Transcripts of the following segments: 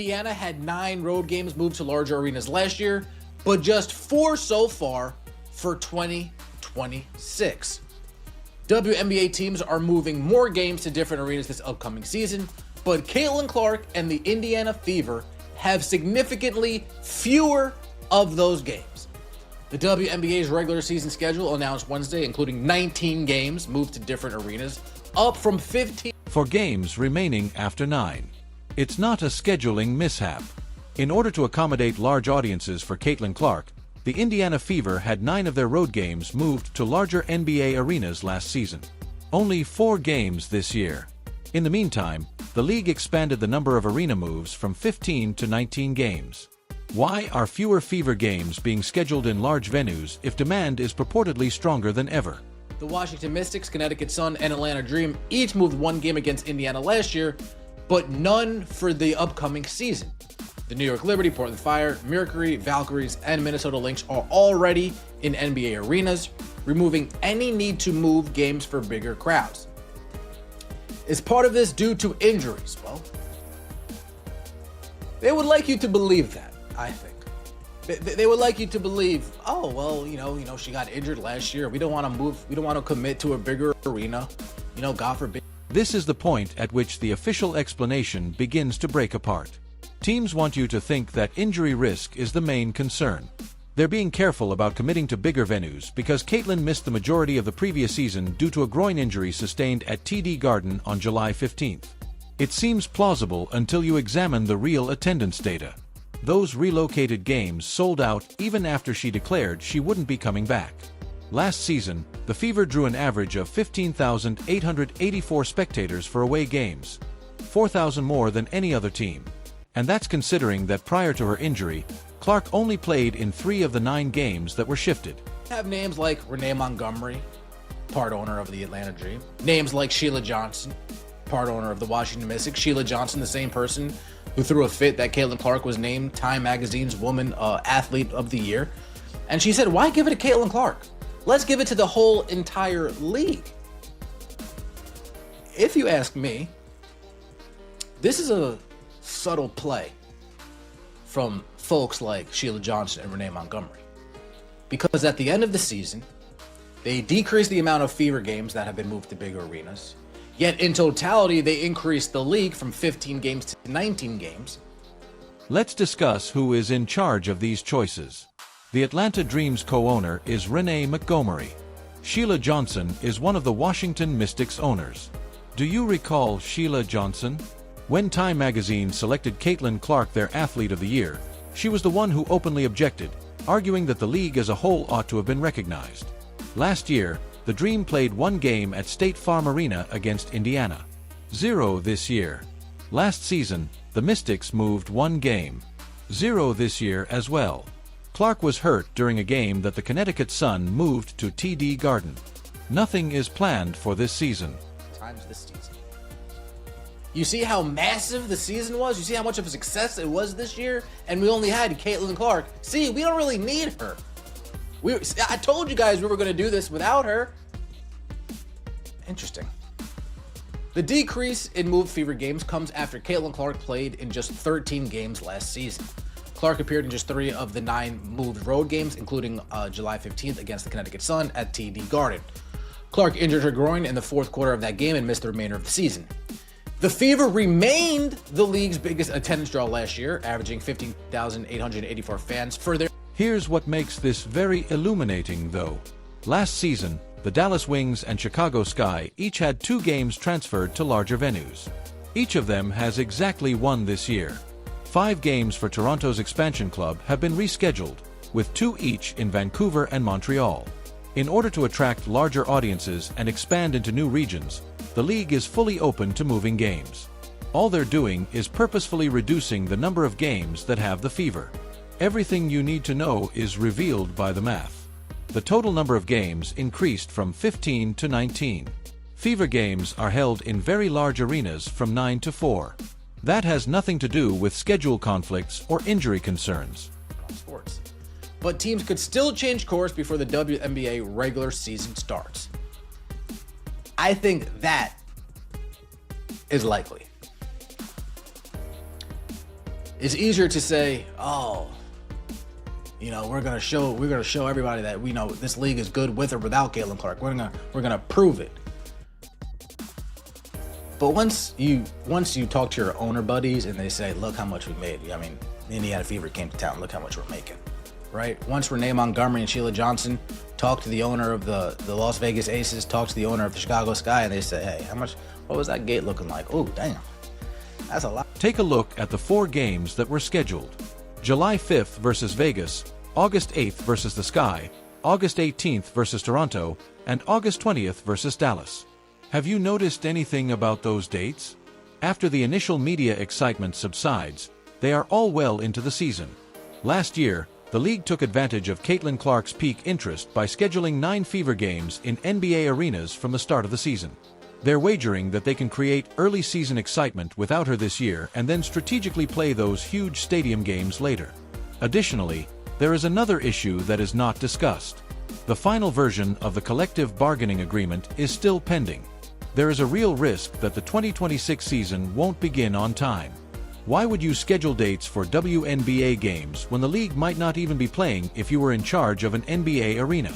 Indiana had 9 road games moved to larger arenas last year, but just 4 so far for 2026. WNBA teams are moving more games to different arenas this upcoming season, but Caitlin Clark and the Indiana Fever have significantly fewer of those games. The WNBA's regular season schedule announced Wednesday, including 19 games moved to different arenas, up from 15 for games remaining after 9. It's not a scheduling mishap. In order to accommodate large audiences for Caitlin Clark, the Indiana Fever had 9 of their road games moved to larger NBA arenas last season. Only 4 games this year. In the meantime, the league expanded the number of arena moves from 15 to 19 games. Why are fewer Fever games being scheduled in large venues if demand is purportedly stronger than ever? The Washington Mystics, Connecticut Sun, and Atlanta Dream each moved 1 game against Indiana last year, but none for the upcoming season. The New York Liberty, Portland Fire, Mercury, Valkyries, and Minnesota Lynx are already in NBA arenas, removing any need to move games for bigger crowds. Is part of this due to injuries? Well, they would like you to believe that, I think. They would like you to believe, oh, well, she got injured last year. We don't want to move. We don't want to commit to a bigger arena. God forbid. This is the point at which the official explanation begins to break apart. Teams want you to think that injury risk is the main concern. They're being careful about committing to bigger venues because Caitlin missed the majority of the previous season due to a groin injury sustained at TD Garden on July 15th. It seems plausible until you examine the real attendance data. Those relocated games sold out even after she declared she wouldn't be coming back. Last season, the Fever drew an average of 15,884 spectators for away games, 4,000 more than any other team. And that's considering that prior to her injury, Clark only played in 3 of the 9 games that were shifted. Have names like Renee Montgomery, part owner of the Atlanta Dream. Names like Sheila Johnson, part owner of the Washington Mystics. Sheila Johnson, the same person who threw a fit that Caitlin Clark was named Time Magazine's Woman Athlete of the Year. And she said, why give it to Caitlin Clark? Let's give it to the whole entire league. If you ask me, this is a subtle play from folks like Sheila Johnson and Renee Montgomery. Because at the end of the season, they decreased the amount of Fever games that have been moved to bigger arenas. Yet in totality, they increased the league from 15 games to 19 games. Let's discuss who is in charge of these choices. The Atlanta Dream's co-owner is Renee Montgomery. Sheila Johnson is one of the Washington Mystics owners. Do you recall Sheila Johnson? When Time Magazine selected Caitlin Clark their Athlete of the Year, she was the one who openly objected, arguing that the league as a whole ought to have been recognized. Last year, the Dream played 1 game at State Farm Arena against Indiana. 0 this year. Last season, the Mystics moved 1 game. 0 this year as well. Clark was hurt during a game that the Connecticut Sun moved to TD Garden. Nothing is planned for this season. Times this season. You see how massive the season was? You see how much of a success it was this year? And we only had Caitlin Clark. See, we don't really need her. I told you guys we were going to do this without her. Interesting. The decrease in moved Fever games comes after Caitlin Clark played in just 13 games last season. Clark appeared in just 3 of the 9 moved road games, including July 15th against the Connecticut Sun at TD Garden. Clark injured her groin in the 4th quarter of that game and missed the remainder of the season. The Fever remained the league's biggest attendance draw last year, averaging 15,884 fans for their... Here's what makes this very illuminating, though. Last season, the Dallas Wings and Chicago Sky each had 2 games transferred to larger venues. Each of them has exactly 1 this year. 5 games for Toronto's expansion club have been rescheduled, with 2 each in Vancouver and Montreal. In order to attract larger audiences and expand into new regions, the league is fully open to moving games. All they're doing is purposefully reducing the number of games that have the Fever. Everything you need to know is revealed by the math. The total number of games increased from 15 to 19. Fever games are held in very large arenas from 9 to 4. That has nothing to do with schedule conflicts or injury concerns. Sports. But teams could still change course before the WNBA regular season starts. I think that is likely. It's easier to say, oh, you know, we're gonna show everybody that we know this league is good with or without Caitlin Clark. We're gonna prove it. But once you talk to your owner buddies and they say, look how much we made. I mean, Indiana Fever came to town. Look how much we're making, right? Once Renee Montgomery and Sheila Johnson talk to the owner of the Las Vegas Aces, talk to the owner of the Chicago Sky, and they say, hey, what was that gate looking like? Oh, damn, that's a lot. Take a look at the 4 games that were scheduled. July 5th versus Vegas, August 8th versus the Sky, August 18th versus Toronto, and August 20th versus Dallas. Have you noticed anything about those dates? After the initial media excitement subsides, they are all well into the season. Last year, the league took advantage of Caitlin Clark's peak interest by scheduling 9 Fever games in NBA arenas from the start of the season. They're wagering that they can create early season excitement without her this year and then strategically play those huge stadium games later. Additionally, there is another issue that is not discussed. The final version of the collective bargaining agreement is still pending. There is a real risk that the 2026 season won't begin on time. Why would you schedule dates for WNBA games when the league might not even be playing if you were in charge of an NBA arena?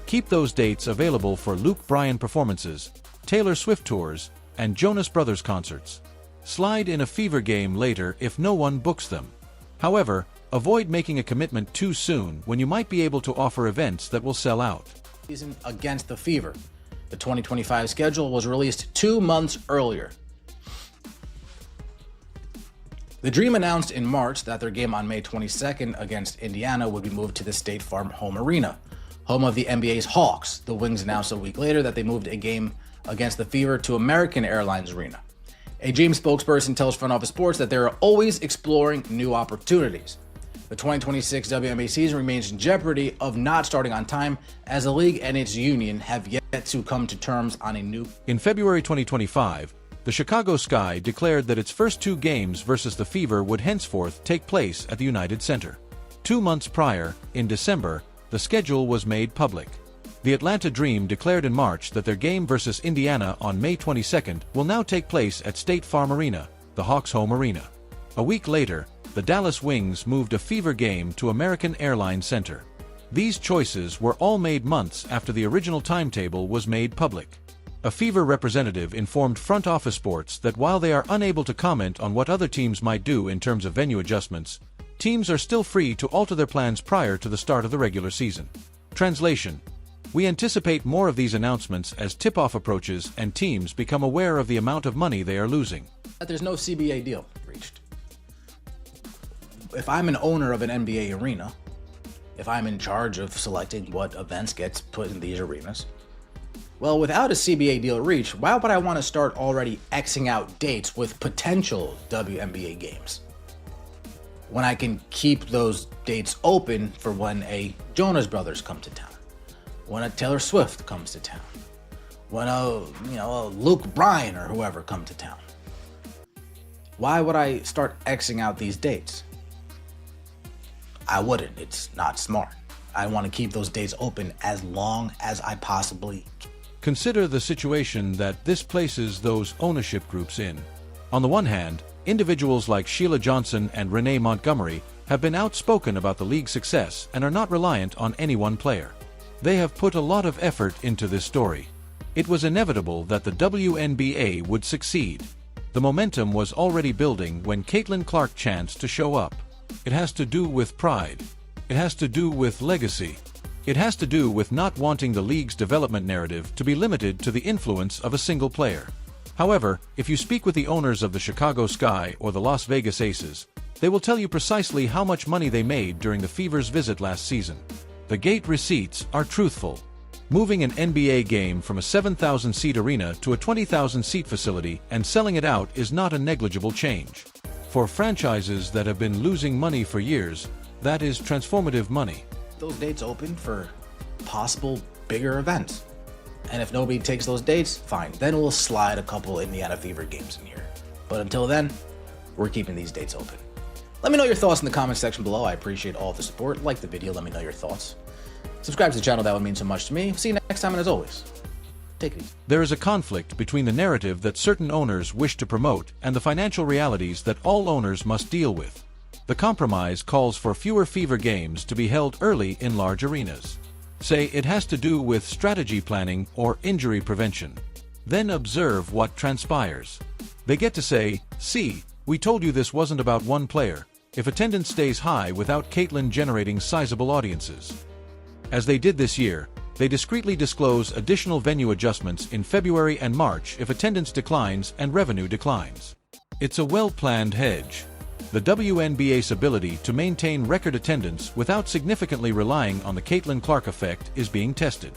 Keep those dates available for Luke Bryan performances, Taylor Swift tours, and Jonas Brothers concerts. Slide in a Fever game later if no one books them. However, avoid making a commitment too soon when you might be able to offer events that will sell out. Season against the Fever. The 2025 schedule was released 2 months earlier. The Dream announced in March that their game on May 22nd against Indiana would be moved to the State Farm home arena, home of the NBA's Hawks. The Wings announced a week later that they moved a game against the Fever to American Airlines Arena. A Dream spokesperson tells Front Office Sports that they're always exploring new opportunities. The 2026 WNBA season remains in jeopardy of not starting on time, as the league and its union have yet to come to terms on a new... In February 2025, the Chicago Sky declared that its first 2 games versus the Fever would henceforth take place at the United Center. 2 months prior, in December, the schedule was made public. The Atlanta Dream declared in March that their game versus Indiana on May 22nd will now take place at State Farm Arena, the Hawks' home arena. A week later, the Dallas Wings moved a Fever game to American Airlines Center. These choices were all made months after the original timetable was made public. A Fever representative informed Front Office Sports that while they are unable to comment on what other teams might do in terms of venue adjustments, teams are still free to alter their plans prior to the start of the regular season. Translation: we anticipate more of these announcements as tip-off approaches and teams become aware of the amount of money they are losing. There's no CBA deal reached. If I'm an owner of an NBA arena, if I'm in charge of selecting what events gets put in these arenas, well, without a CBA deal reached, why would I want to start already Xing out dates with potential WNBA games when I can keep those dates open for when a Jonas Brothers come to town, when a Taylor Swift comes to town, when a Luke Bryan or whoever come to town? Why would I start Xing out these dates? I wouldn't. It's not smart. I want to keep those dates open as long as I possibly can. Consider the situation that this places those ownership groups in. On the one hand, individuals like Sheila Johnson and Renee Montgomery have been outspoken about the league's success and are not reliant on any one player. They have put a lot of effort into this story. It was inevitable that the WNBA would succeed. The momentum was already building when Caitlin Clark chanced to show up. It has to do with pride. It has to do with legacy. It has to do with not wanting the league's development narrative to be limited to the influence of a single player. However, if you speak with the owners of the Chicago Sky or the Las Vegas Aces, they will tell you precisely how much money they made during the Fever's visit last season. The gate receipts are truthful. Moving an NBA game from a 7,000-seat arena to a 20,000-seat facility and selling it out is not a negligible change. For franchises that have been losing money for years, that is transformative money. Those dates open for possible bigger events. And if nobody takes those dates, fine. Then we'll slide a couple Indiana Fever games in here. But until then, we're keeping these dates open. Let me know your thoughts in the comment section below. I appreciate all the support. Like the video, let me know your thoughts. Subscribe to the channel, that would mean so much to me. See you next time, and as always, take it easy. There is a conflict between the narrative that certain owners wish to promote and the financial realities that all owners must deal with. The compromise calls for fewer Fever games to be held early in large arenas. Say it has to do with strategy planning or injury prevention. Then observe what transpires. They get to say, "See, we told you this wasn't about one player," if attendance stays high without Caitlyn generating sizable audiences. As they did this year, they discreetly disclose additional venue adjustments in February and March if attendance declines and revenue declines. It's a well-planned hedge. The WNBA's ability to maintain record attendance without significantly relying on the Caitlyn Clark effect is being tested.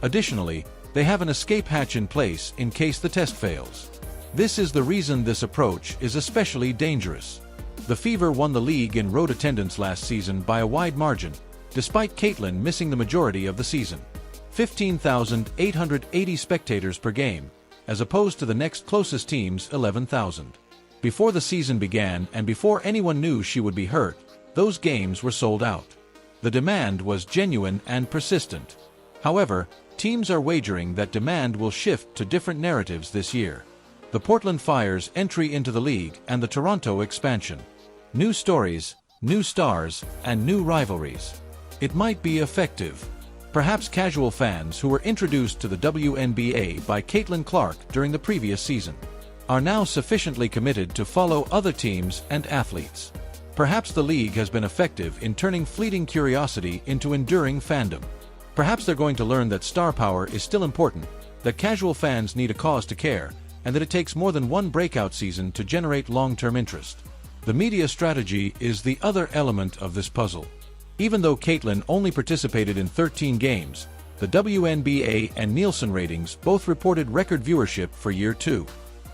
Additionally, they have an escape hatch in place in case the test fails. This is the reason this approach is especially dangerous. The Fever won the league in road attendance last season by a wide margin, despite Caitlyn missing the majority of the season. 15,880 spectators per game, as opposed to the next closest team's 11,000. Before the season began and before anyone knew she would be hurt, those games were sold out. The demand was genuine and persistent. However, teams are wagering that demand will shift to different narratives this year. The Portland Fire's entry into the league and the Toronto expansion. New stories, new stars, and new rivalries. It might be effective. Perhaps casual fans who were introduced to the WNBA by Caitlyn Clark during the previous season are now sufficiently committed to follow other teams and athletes. Perhaps the league has been effective in turning fleeting curiosity into enduring fandom. Perhaps they're going to learn that star power is still important, that casual fans need a cause to care, and that it takes more than one breakout season to generate long-term interest. The media strategy is the other element of this puzzle. Even though Caitlyn only participated in 13 games, the WNBA and Nielsen ratings both reported record viewership for year 2.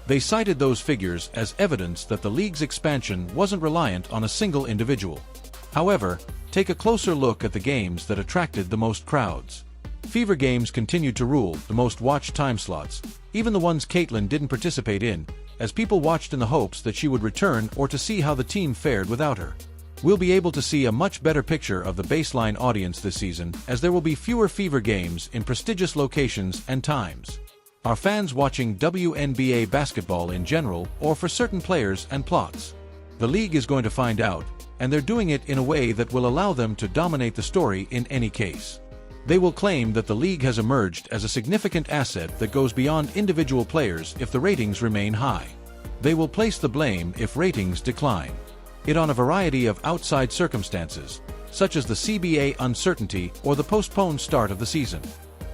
They cited those figures as evidence that the league's expansion wasn't reliant on a single individual. However, take a closer look at the games that attracted the most crowds. Fever games continued to rule the most watched time slots, even the ones Caitlyn didn't participate in, as people watched in the hopes that she would return or to see how the team fared without her. We'll be able to see a much better picture of the baseline audience this season, as there will be fewer Fever games in prestigious locations and times. Are fans watching WNBA basketball in general, or for certain players and plots? The league is going to find out, and they're doing it in a way that will allow them to dominate the story in any case. They will claim that the league has emerged as a significant asset that goes beyond individual players if the ratings remain high. They will place the blame if ratings decline. It on a variety of outside circumstances, such as the CBA uncertainty or the postponed start of the season.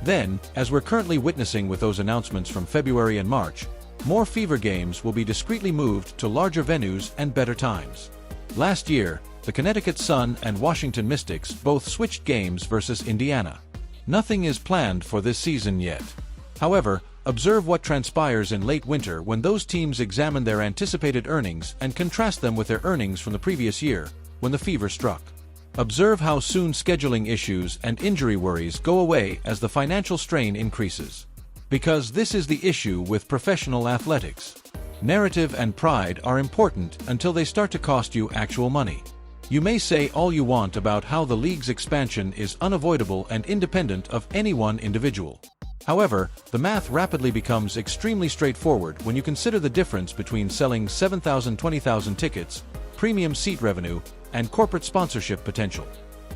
Then, as we're currently witnessing with those announcements from February and March, more Fever games will be discreetly moved to larger venues and better times. Last year, the Connecticut Sun and Washington Mystics both switched games versus Indiana. Nothing is planned for this season yet. However, observe what transpires in late winter when those teams examine their anticipated earnings and contrast them with their earnings from the previous year, when the Fever struck. Observe how soon scheduling issues and injury worries go away as the financial strain increases. Because this is the issue with professional athletics. Narrative and pride are important until they start to cost you actual money. You may say all you want about how the league's expansion is unavoidable and independent of any one individual. However, the math rapidly becomes extremely straightforward when you consider the difference between selling 7,000 20,000 tickets, premium seat revenue, and corporate sponsorship potential.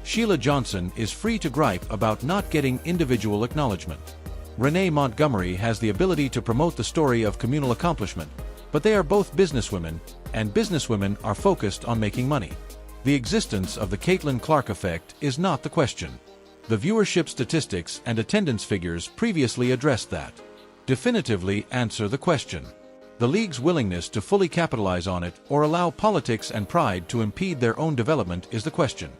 Sheila Johnson is free to gripe about not getting individual acknowledgement. Renee Montgomery has the ability to promote the story of communal accomplishment, but they are both businesswomen, and businesswomen are focused on making money. The existence of the Caitlyn Clark effect is not the question. The viewership statistics and attendance figures previously addressed that. Definitively answer the question. The league's willingness to fully capitalize on it or allow politics and pride to impede their own development is the question.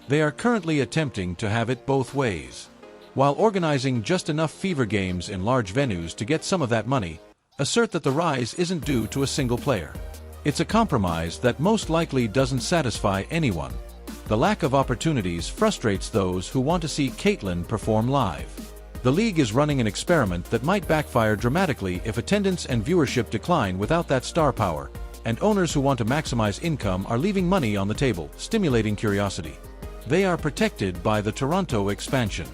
They are currently attempting to have it both ways. While organizing just enough Fever games in large venues to get some of that money, assert that the rise isn't due to a single player. It's a compromise that most likely doesn't satisfy anyone. The lack of opportunities frustrates those who want to see Caitlyn perform live. The league is running an experiment that might backfire dramatically if attendance and viewership decline without that star power, and owners who want to maximize income are leaving money on the table, stimulating curiosity. They are protected by the Toronto expansion.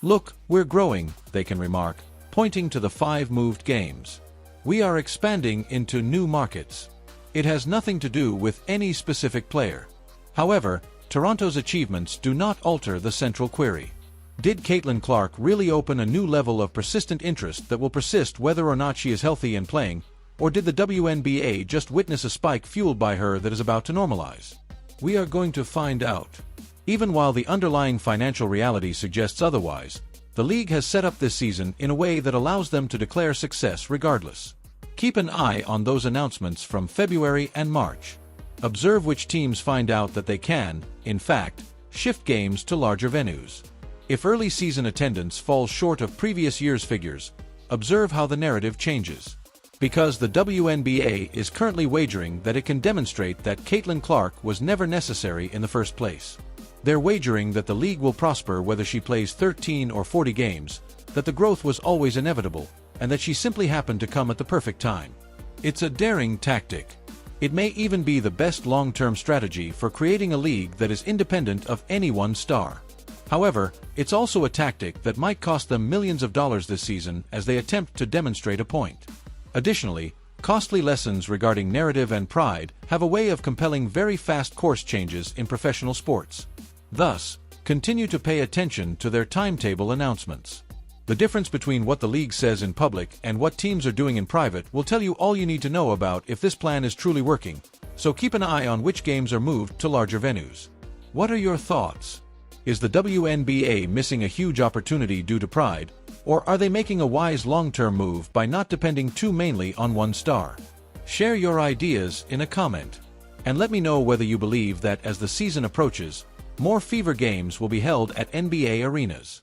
"Look, we're growing," they can remark, pointing to the 5 moved games. "We are expanding into new markets." It has nothing to do with any specific player. However, Toronto's achievements do not alter the central query. Did Caitlin Clark really open a new level of persistent interest that will persist whether or not she is healthy and playing, or did the WNBA just witness a spike fueled by her that is about to normalize? We are going to find out. Even while the underlying financial reality suggests otherwise, the league has set up this season in a way that allows them to declare success regardless. Keep an eye on those announcements from February and March. Observe which teams find out that they can, in fact, shift games to larger venues. If early season attendance falls short of previous year's figures, observe how the narrative changes. Because the WNBA is currently wagering that it can demonstrate that Caitlin Clark was never necessary in the first place. They're wagering that the league will prosper whether she plays 13 or 40 games, that the growth was always inevitable, and that she simply happened to come at the perfect time. It's a daring tactic. It may even be the best long-term strategy for creating a league that is independent of any one star. However, it's also a tactic that might cost them millions of dollars this season as they attempt to demonstrate a point. Additionally, costly lessons regarding narrative and pride have a way of compelling very fast course changes in professional sports. Thus, continue to pay attention to their timetable announcements. The difference between what the league says in public and what teams are doing in private will tell you all you need to know about if this plan is truly working, so keep an eye on which games are moved to larger venues. What are your thoughts? Is the WNBA missing a huge opportunity due to pride, or are they making a wise long-term move by not depending too mainly on one star? Share your ideas in a comment, and let me know whether you believe that as the season approaches, more Fever games will be held at NBA arenas.